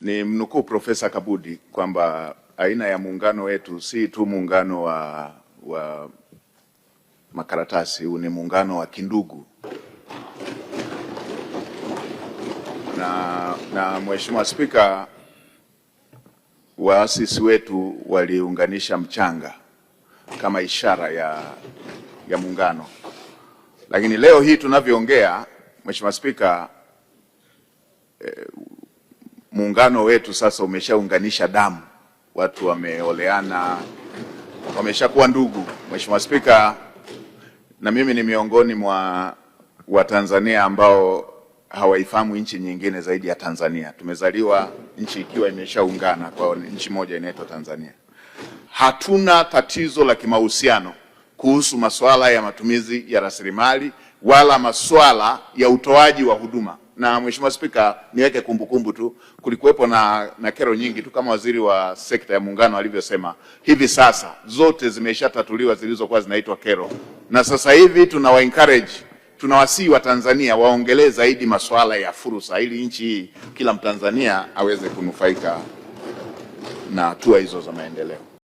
Ni mnukuu Profesa Kabudi kwamba aina ya muungano wetu si tu muungano wa makaratasi, huu ni muungano wa kindugu. Na Mheshimiwa Spika, waasisi wetu waliunganisha mchanga kama ishara ya muungano. Lakini leo hii tunavyoongea, Mheshimiwa Spika, muungano wetu sasa umeshaunganisha damu. Watu wameoleana, wameshakuwa ndugu. Mheshimiwa Spika, na mimi ni miongoni mwa Watanzania ambao hawaifahamu nchi nyingine zaidi ya Tanzania. Tumezaliwa nchi ikiwa imeshaungana kwa nchi moja inaitwa Tanzania. Hatuna tatizo la kimahusiano kuhusu masuala ya matumizi ya rasilimali wala masuala ya utoaji wa huduma. Na Mheshimiwa Spika, niweke kumbukumbu tu, kulikuwepo na kero nyingi tu kama waziri wa sekta ya muungano alivyosema. Hivi sasa zote zimeshatatuliwa zilizokuwa zinaitwa kero. Na sasa hivi tunawasihi wa Tanzania waongelee zaidi masuala ya fursa ili nchi hii kila Mtanzania aweze kunufaika na hatua hizo za maendeleo.